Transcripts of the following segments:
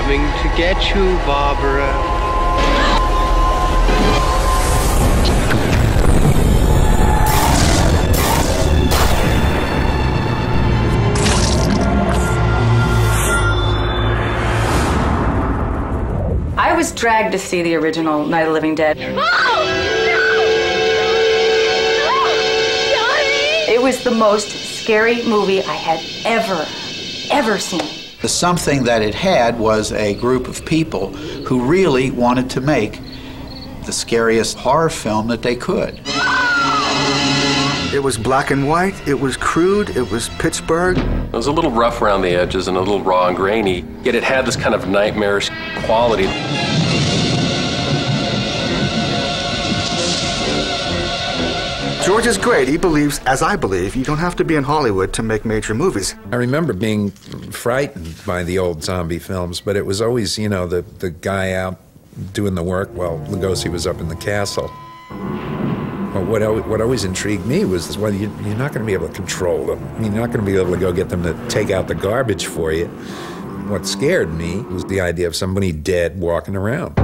Coming to get you, Barbara. I was dragged to see the original Night of the Living Dead. It was the most scary movie I had ever seen. Something that it had was a group of people who really wanted to make the scariest horror film that they could. It was black and white, it was crude, it was Pittsburgh. It was a little rough around the edges and a little raw and grainy, yet it had this kind of nightmarish quality. George is great. He believes, as I believe, you don't have to be in Hollywood to make major movies. I remember being frightened by the old zombie films, but it was always, you know, the guy out doing the work while Lugosi was up in the castle. But what always intrigued me was, well, you're not going to be able to control them. I mean, you're not going to be able to go get them to take out the garbage for you. What scared me was the idea of somebody dead walking around.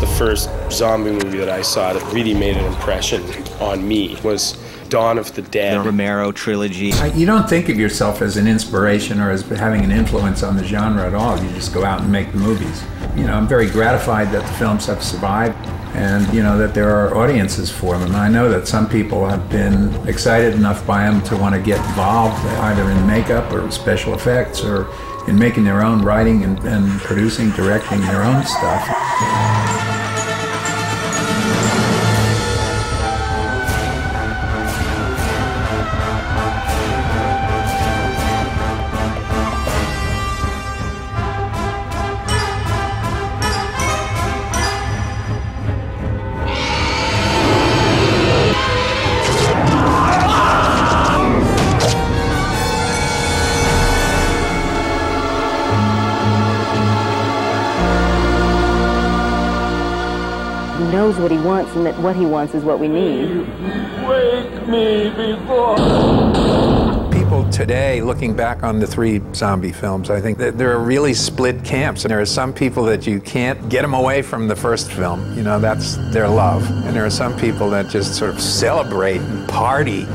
The first zombie movie that I saw that really made an impression on me was Dawn of the Dead. The Romero trilogy. You don't think of yourself as an inspiration or as having an influence on the genre at all. You just go out and make the movies. You know, I'm very gratified that the films have survived and, you know, that there are audiences for them. I know that some people have been excited enough by them to want to get involved either in makeup or special effects or in making their own writing and producing, directing their own stuff. Knows what he wants, and that what he wants is what we need. Wake me before. People today, looking back on the 3 zombie films, I think that there are really split camps. And there are some people that you can't get them away from the first film. You know, that's their love. And there are some people that just sort of celebrate and party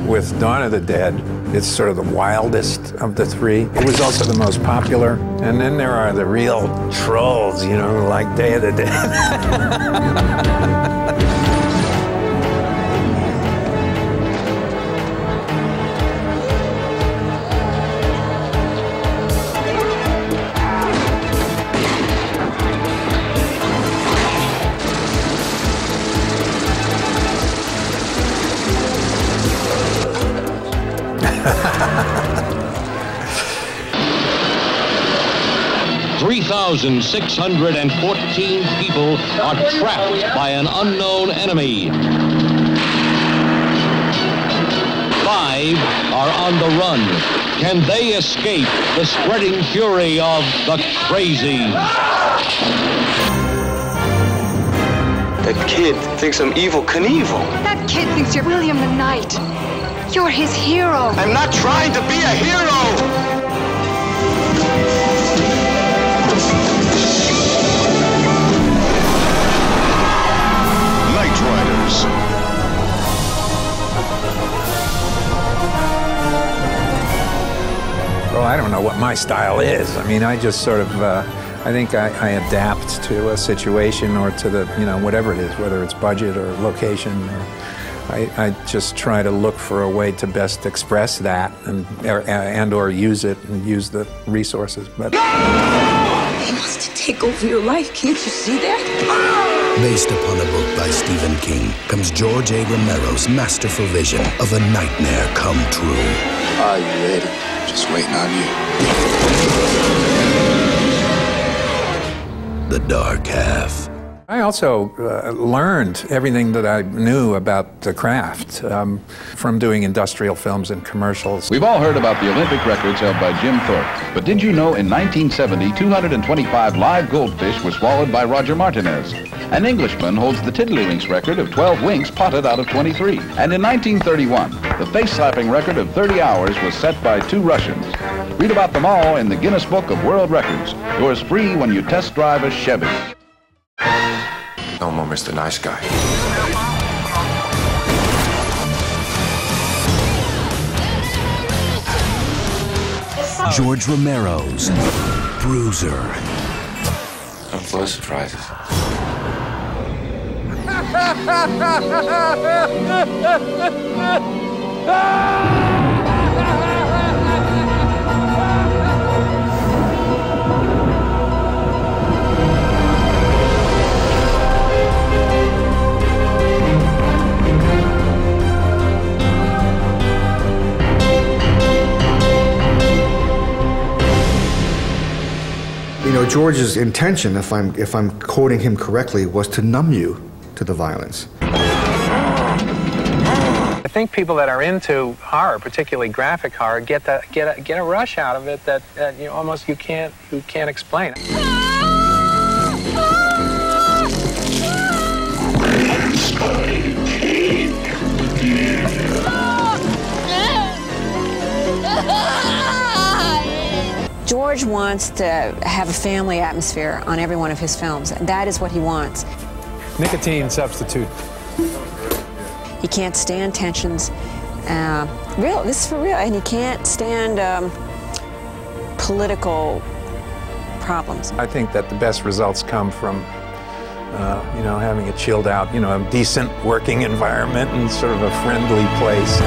with Dawn of the Dead. It's sort of the wildest of the 3. It was also the most popular. And then there are the real trolls, you know, like Day of the Dead. $3,614 people are trapped by an unknown enemy. 5 are on the run. Can they escape the spreading fury of the crazies? That kid thinks I'm Evel Knievel. That kid thinks you're William the Knight. You're his hero. I'm not trying to be a hero! Well, I don't know what my style is. I mean, I just sort of, I think I adapt to a situation or to the, you know, whatever it is, whether it's budget or location. Or I just try to look for a way to best express that and or use it and use the resources. But he wants to take over your life. Can't you see that? Based upon a book by Stephen King comes George A. Romero's masterful vision of a nightmare come true. Are you ready? Just waiting on you. The Dark Half. I also learned everything that I knew about the craft from doing industrial films and commercials. We've all heard about the Olympic records held by Jim Thorpe, but did you know in 1970, 225 live goldfish were swallowed by Roger Martinez? An Englishman holds the Tiddlywinks record of 12 winks potted out of 23. And in 1931, the face-slapping record of 30 hours was set by 2 Russians. Read about them all in the Guinness Book of World Records. Yours free when you test drive a Chevy. No more Mr. Nice Guy. George Romero's Bruiser. I'm full of surprises. You know, George's intention, if I'm quoting him correctly, was to numb you to the violence. I think people that are into horror, particularly graphic horror, get a rush out of it that you can't explain. George wants to have a family atmosphere on every one of his films. That is what he wants. Nicotine substitute. He can't stand tensions. This is for real. And he can't stand political problems. I think that the best results come from, having a chilled out, a decent working environment and sort of a friendly place.